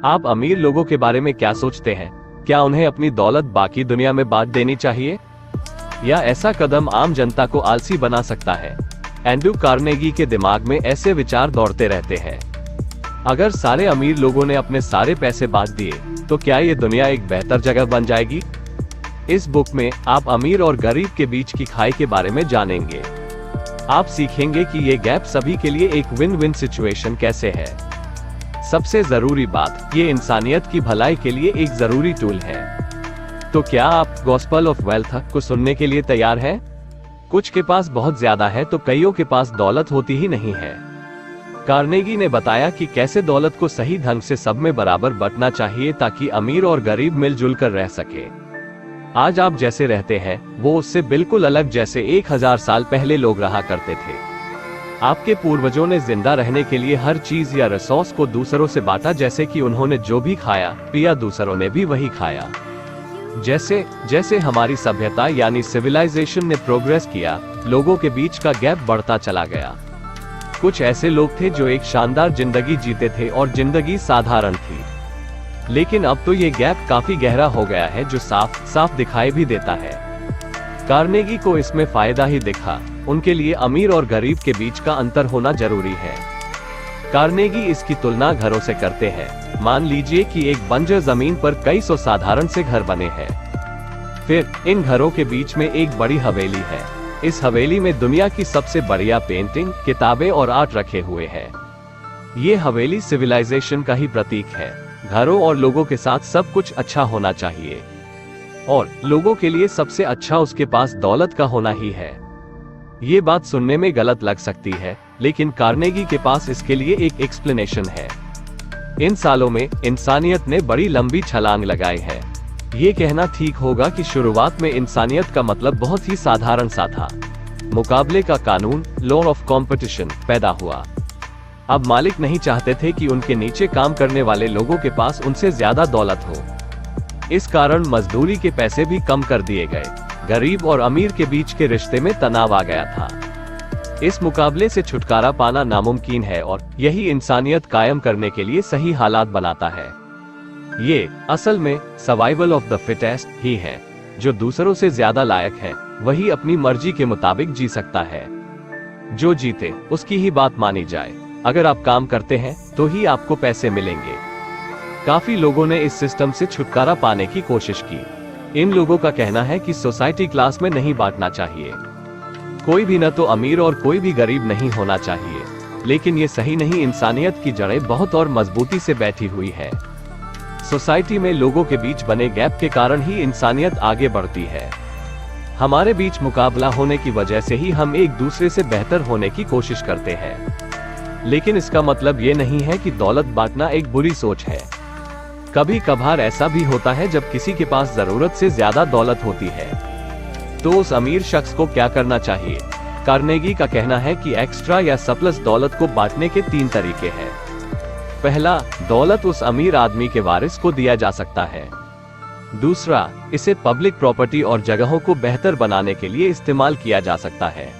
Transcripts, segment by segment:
आप अमीर लोगों के बारे में क्या सोचते हैं? क्या उन्हें अपनी दौलत बाकी दुनिया में बांट देनी चाहिए, या ऐसा कदम आम जनता को आलसी बना सकता है? एंड्रू कार्नेगी के दिमाग में ऐसे विचार दौड़ते रहते हैं। अगर सारे अमीर लोगों ने अपने सारे पैसे बांट दिए तो क्या ये दुनिया एक बेहतर जगह बन जाएगी? इस बुक में आप अमीर और गरीब के बीच की खाई के बारे में जानेंगे। आप सीखेंगे कि ये गैप सभी के लिए एक विन विन सिचुएशन कैसे है। सबसे जरूरी बात, ये इंसानियत की भलाई के लिए एक जरूरी टूल है। तो क्या आप गॉस्पेल ऑफ वेल्थ को सुनने के लिए तैयार हैं? कुछ के पास बहुत ज्यादा है तो कईयों के पास दौलत होती ही नहीं है। कार्नेगी ने बताया कि कैसे दौलत को सही ढंग से सब में बराबर बंटना चाहिए ताकि अमीर और गरीब मिलजुल कर रह सके। आज आप जैसे रहते हैं वो उससे बिल्कुल अलग जैसे 1000 साल पहले लोग रहा करते थे। आपके पूर्वजों ने जिंदा रहने के लिए हर चीज या रिसोर्स को दूसरों से बांटा, जैसे कि उन्होंने जो भी खाया पिया दूसरों ने भी वही खाया। जैसे जैसे हमारी सभ्यता यानी सिविलाइजेशन ने प्रोग्रेस किया, लोगों के बीच का गैप बढ़ता चला गया। कुछ ऐसे लोग थे जो एक शानदार जिंदगी जीते थे और जिंदगी साधारण थी, लेकिन अब तो ये गैप काफी गहरा हो गया है जो साफ साफ दिखाई भी देता है। कार्नेगी को इसमें फायदा ही दिखा। उनके लिए अमीर और गरीब के बीच का अंतर होना जरूरी है। कार्नेगी इसकी तुलना घरों से करते हैं। मान लीजिए कि एक बंजर जमीन पर कई सौ साधारण से घर बने हैं। फिर इन घरों के बीच में एक बड़ी हवेली है। इस हवेली में दुनिया की सबसे बढ़िया पेंटिंग, किताबें और आर्ट रखे हुए हैं। ये हवेली सिविलाइजेशन का ही प्रतीक है। घरों और लोगों के साथ सब कुछ अच्छा होना चाहिए, और लोगों के लिए सबसे अच्छा उसके पास दौलत का होना ही है। ये बात सुनने में गलत लग सकती है, लेकिन कार्नेगी के पास इसके लिए एक एक्सप्लेनेशन है। इन सालों में इंसानियत ने बड़ी लंबी छलांग लगाई है। ये कहना ठीक होगा कि शुरुआत में इंसानियत का मतलब बहुत ही साधारण सा था। मुकाबले का कानून, लॉ ऑफ कॉम्पिटिशन पैदा हुआ। अब मालिक नहीं चाहते थे कि उनके नीचे काम करने वाले लोगों के पास उनसे ज्यादा दौलत हो। इस कारण मजदूरी के पैसे भी कम कर दिए गए। गरीब और अमीर के बीच के रिश्ते में तनाव आ गया था। इस मुकाबले से छुटकारा पाना नामुमकिन है, और यही इंसानियत कायम करने के लिए सही हालात बनाता है। ये असल में सर्वाइवल ऑफ द फिटेस्ट ही है। जो दूसरों से ज्यादा लायक है वही अपनी मर्जी के मुताबिक जी सकता है। जो जीते उसकी ही बात मानी जाए। अगर आप काम करते हैं तो ही आपको पैसे मिलेंगे। काफी लोगों ने इस सिस्टम से छुटकारा पाने की कोशिश की। इन लोगों का कहना है कि सोसाइटी क्लास में नहीं बांटना चाहिए। कोई भी न तो अमीर और कोई भी गरीब नहीं होना चाहिए। लेकिन ये सही नहीं। इंसानियत की जड़ें बहुत और मजबूती से बैठी हुई है। सोसाइटी में लोगों के बीच बने गैप के कारण ही इंसानियत आगे बढ़ती है। हमारे बीच मुकाबला होने की वजह से ही हम एक दूसरे से बेहतर होने की कोशिश करते हैं। लेकिन इसका मतलब ये नहीं है कि दौलत बांटना एक बुरी सोच है। कभी कभार ऐसा भी होता है जब किसी के पास जरूरत से ज्यादा दौलत होती है, तो उस अमीर शख्स को क्या करना चाहिए? कार्नेगी का कहना है कि एक्स्ट्रा या सरप्लस दौलत को बांटने के 3 तरीके हैं। पहला, दौलत उस अमीर आदमी के वारिस को दिया जा सकता है। दूसरा, इसे पब्लिक प्रॉपर्टी और जगहों को बेहतर बनाने के लिए इस्तेमाल किया जा सकता है।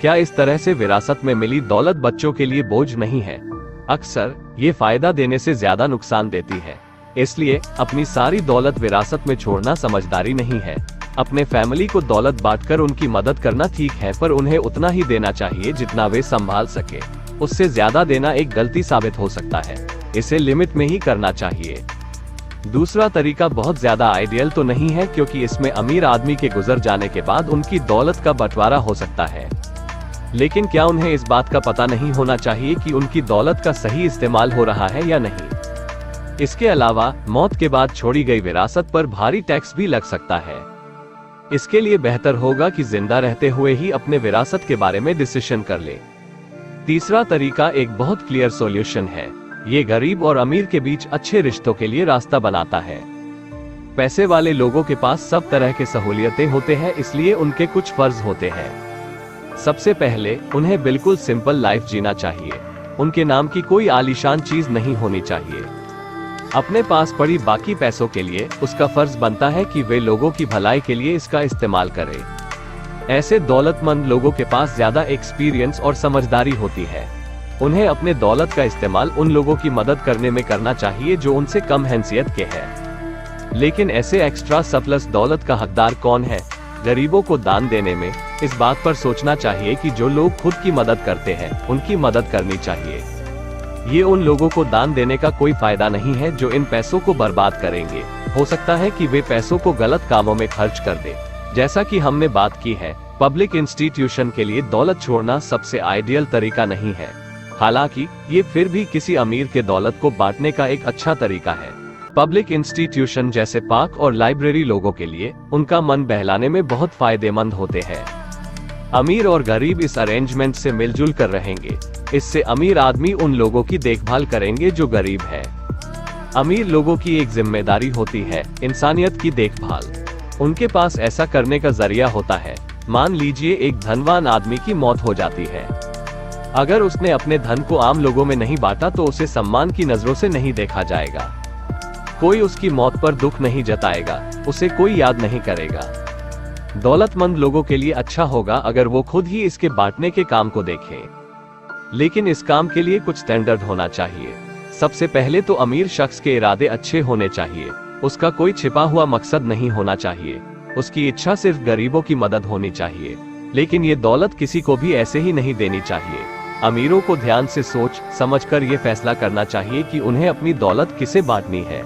क्या इस तरह से विरासत में मिली दौलत बच्चों के लिए बोझ नहीं है? अक्सर ये फायदा देने से ज्यादा नुकसान देती है। इसलिए अपनी सारी दौलत विरासत में छोड़ना समझदारी नहीं है। अपने फैमिली को दौलत बांटकर उनकी मदद करना ठीक है, पर उन्हें उतना ही देना चाहिए जितना वे संभाल सके। उससे ज्यादा देना एक गलती साबित हो सकता है। इसे लिमिट में ही करना चाहिए। दूसरा तरीका बहुत ज्यादा आइडियल तो नहीं है, क्योंकि इसमें अमीर आदमी के गुजर जाने के बाद उनकी दौलत का बंटवारा हो सकता है। लेकिन क्या उन्हें इस बात का पता नहीं होना चाहिए कि उनकी दौलत का सही इस्तेमाल हो रहा है या नहीं? इसके अलावा मौत के बाद छोड़ी गई विरासत पर भारी टैक्स भी लग सकता है। इसके लिए बेहतर होगा कि जिंदा रहते हुए ही अपने विरासत के बारे में डिसीजन कर ले। तीसरा तरीका एक बहुत क्लियर सॉल्यूशन है। ये गरीब और अमीर के बीच अच्छे रिश्तों के लिए रास्ता बनाता है। पैसे वाले लोगों के पास सब तरह के सहूलियतें होते हैं, इसलिए उनके कुछ फर्ज होते हैं। सबसे पहले उन्हें बिल्कुल सिंपल लाइफ जीना चाहिए। उनके नाम की कोई आलीशान चीज नहीं होनी चाहिए। अपने पास पड़ी बाकी पैसों के लिए उसका फर्ज बनता है कि वे लोगों की भलाई के लिए इसका इस्तेमाल करें। ऐसे दौलतमंद लोगों के पास ज्यादा एक्सपीरियंस और समझदारी होती है। उन्हें अपने दौलत का इस्तेमाल उन लोगों की मदद करने में करना चाहिए जो उनसे कम हैसियत के हैं। लेकिन ऐसे एक्स्ट्रा सरप्लस दौलत का हकदार कौन है? गरीबों को दान देने में इस बात पर सोचना चाहिए कि जो लोग खुद की मदद करते हैं उनकी मदद करनी चाहिए। ये उन लोगों को दान देने का कोई फायदा नहीं है जो इन पैसों को बर्बाद करेंगे। हो सकता है कि वे पैसों को गलत कामों में खर्च कर दे। जैसा कि हमने बात की है, पब्लिक इंस्टीट्यूशन के लिए दौलत छोड़ना सबसे आइडियल तरीका नहीं है। हालांकि ये फिर भी किसी अमीर के दौलत को बांटने का एक अच्छा तरीका है। पब्लिक इंस्टीट्यूशन जैसे पार्क और लाइब्रेरी लोगों के लिए उनका मन बहलाने में बहुत फायदेमंद होते हैं। अमीर और गरीब इस अरेंजमेंट से मिलजुल कर रहेंगे। इससे अमीर आदमी उन लोगों की देखभाल करेंगे जो गरीब है। अमीर लोगों की एक जिम्मेदारी होती है इंसानियत की देखभाल। उनके पास ऐसा करने का जरिया होता है। मान लीजिए एक धनवान आदमी की मौत हो जाती है। अगर उसने अपने धन को आम लोगों में नहीं बांटा तो उसे सम्मान की नजरों से नहीं देखा जाएगा। कोई उसकी मौत पर दुख नहीं जताएगा, उसे कोई याद नहीं करेगा। दौलतमंद लोगों के लिए अच्छा होगा अगर वो खुद ही इसके बांटने के काम को देखें। लेकिन इस काम के लिए कुछ स्टैंडर्ड होना चाहिए। सबसे पहले तो अमीर शख्स के इरादे अच्छे होने चाहिए। उसका कोई छिपा हुआ मकसद नहीं होना चाहिए। उसकी इच्छा सिर्फ गरीबों की मदद होनी चाहिए। लेकिन ये दौलत किसी को भी ऐसे ही नहीं देनी चाहिए। अमीरों को ध्यान से सोच समझकर ये फैसला करना चाहिए कि उन्हें अपनी दौलत किसे बांटनी है।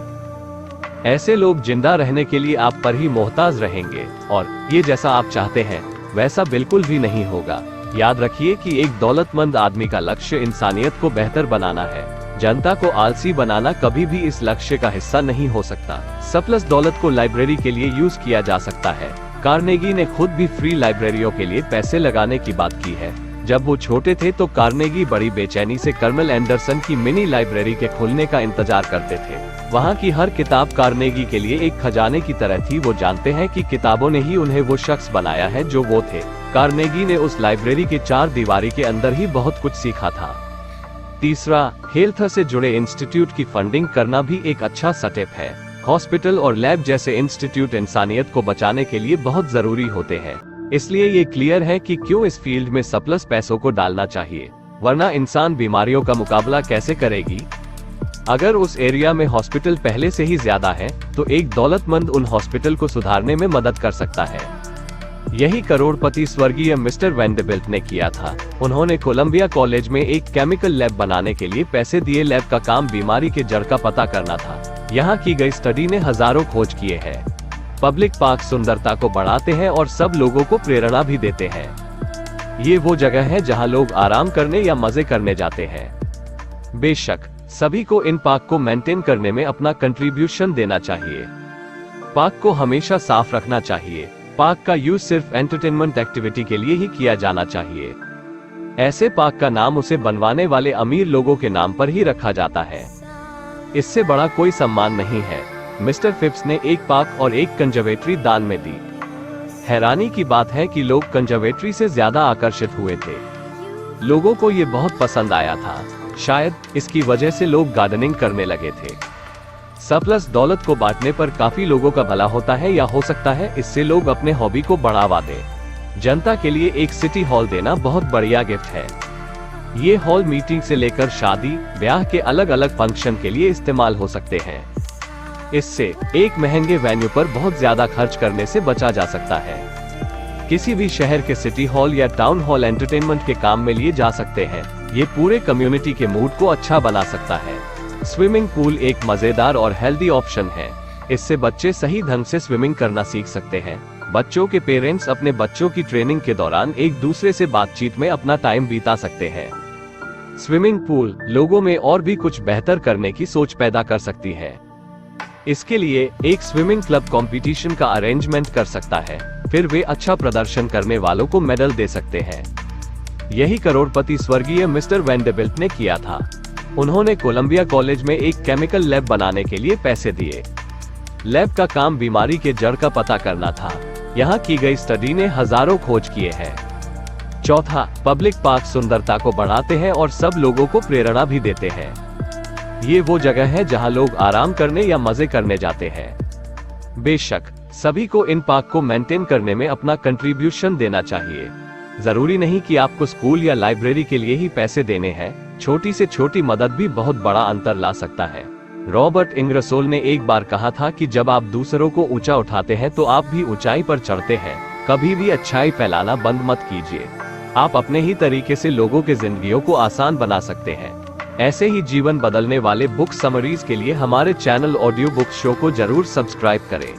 ऐसे लोग जिंदा रहने के लिए आप पर ही मोहताज रहेंगे और ये जैसा आप चाहते हैं वैसा बिल्कुल भी नहीं होगा। याद रखिए कि एक दौलतमंद आदमी का लक्ष्य इंसानियत को बेहतर बनाना है। जनता को आलसी बनाना कभी भी इस लक्ष्य का हिस्सा नहीं हो सकता। सरप्लस दौलत को लाइब्रेरी के लिए यूज किया जा सकता है। कार्नेगी ने खुद भी फ्री लाइब्रेरियों के लिए पैसे लगाने की बात की है। जब वो छोटे थे तो कार्नेगी बड़ी बेचैनी से कर्नल एंडरसन की मिनी लाइब्रेरी के खुलने का इंतजार करते थे। वहाँ की हर किताब कार्नेगी के लिए एक खजाने की तरह थी। वो जानते हैं कि किताबों ने ही उन्हें वो शख्स बनाया है जो वो थे। कार्नेगी ने उस लाइब्रेरी के चार दीवारी के अंदर ही बहुत कुछ सीखा था। तीसरा, हेल्थ से जुड़े इंस्टीट्यूट की फंडिंग करना भी एक अच्छा स्टेप है। हॉस्पिटल और लैब जैसे इंस्टीट्यूट इंसानियत को बचाने के लिए बहुत जरूरी होते हैं। इसलिए ये क्लियर है कि क्यों इस फील्ड में सरप्लस पैसों को डालना चाहिए, वरना इंसान बीमारियों का मुकाबला कैसे करेगी। अगर उस एरिया में हॉस्पिटल पहले से ही ज्यादा है तो एक दौलतमंद उन हॉस्पिटल को सुधारने में मदद कर सकता है। यही करोड़पति स्वर्गीय मिस्टर वेंडरबिल्ट ने किया था। उन्होंने कोलंबिया कॉलेज में एक केमिकल लैब बनाने के लिए पैसे दिए। लैब का काम बीमारी के जड़ का पता करना था। यहाँ की गई स्टडी ने हजारों खोज किए हैं। पब्लिक पार्क सुंदरता को बढ़ाते हैं और सब लोगों को प्रेरणा भी देते हैं। ये वो जगह है जहाँ लोग आराम करने या मजे करने जाते हैं। बेशक सभी को इन पार्क को मेंटेन करने में अपना कंट्रीब्यूशन देना चाहिए। पार्क को हमेशा साफ रखना चाहिए। पार्क का यूज सिर्फ एंटरटेनमेंट एक्टिविटी के लिए ही किया जाना चाहिए। ऐसे पार्क का नाम उसे बनवाने वाले अमीर लोगों के नाम पर ही रखा जाता है। इससे बड़ा कोई सम्मान नहीं है। मिस्टर फिप्स ने एक पार्क और एक कंजर्वेटरी दान में दी। हैरानी की बात है कि लोग कंजर्वेटरी से ज्यादा आकर्षित हुए थे। लोगों को ये बहुत पसंद आया था। शायद इसकी वजह से लोग गार्डनिंग करने लगे थे। सरप्लस दौलत को बांटने पर काफी लोगों का भला होता है, या हो सकता है इससे लोग अपने हॉबी को बढ़ावा दें। जनता के लिए एक सिटी हॉल देना बहुत बढ़िया गिफ्ट है। ये हॉल मीटिंग से लेकर शादी ब्याह के अलग अलग फंक्शन के लिए इस्तेमाल हो सकते हैं। इससे एक महंगे वेन्यू पर बहुत ज्यादा खर्च करने से बचा जा सकता है। किसी भी शहर के सिटी हॉल या टाउन हॉल एंटरटेनमेंट के काम में लिए जा सकते हैं। ये पूरे कम्युनिटी के मूड को अच्छा बना सकता है। स्विमिंग पूल एक मजेदार और हेल्दी ऑप्शन है। इससे बच्चे सही ढंग से स्विमिंग करना सीख सकते हैं। बच्चों के पेरेंट्स अपने बच्चों की ट्रेनिंग के दौरान एक दूसरे से बातचीत में अपना टाइम बिता सकते हैं। स्विमिंग पूल लोगों में और भी कुछ बेहतर करने की सोच पैदा कर सकती है। इसके लिए एक स्विमिंग क्लब कंपटीशन का अरेंजमेंट कर सकता है। फिर वे अच्छा प्रदर्शन करने वालों को मेडल दे सकते हैं। यही करोड़पति स्वर्गीय मिस्टर वेंडरबिल्ट ने किया था। उन्होंने कोलंबिया कॉलेज में एक केमिकल लैब बनाने के लिए पैसे दिए। लैब का काम बीमारी के जड़ का पता करना था। यहाँ की गई स्टडी ने हजारों खोज किए हैं। चौथा, पब्लिक पार्क सुंदरता को बढ़ाते हैं और सब लोगों को प्रेरणा भी देते हैं। ये वो जगह है जहाँ लोग आराम करने या मजे करने जाते हैं। बेशक सभी को इन पार्क को मेंटेन करने में अपना कंट्रीब्यूशन देना चाहिए। जरूरी नहीं कि आपको स्कूल या लाइब्रेरी के लिए ही पैसे देने हैं। छोटी से छोटी मदद भी बहुत बड़ा अंतर ला सकता है। रॉबर्ट इंग्रसोल ने एक बार कहा था कि जब आप दूसरों को ऊंचा उठाते हैं तो आप भी ऊंचाई पर चढ़ते हैं। कभी भी अच्छाई फैलाना बंद मत कीजिए। आप अपने ही तरीके से लोगों के जिंदगियों को आसान बना सकते हैं। ऐसे ही जीवन बदलने वाले बुक समरीज के लिए हमारे चैनल ऑडियो बुक शो को जरूर सब्सक्राइब करें।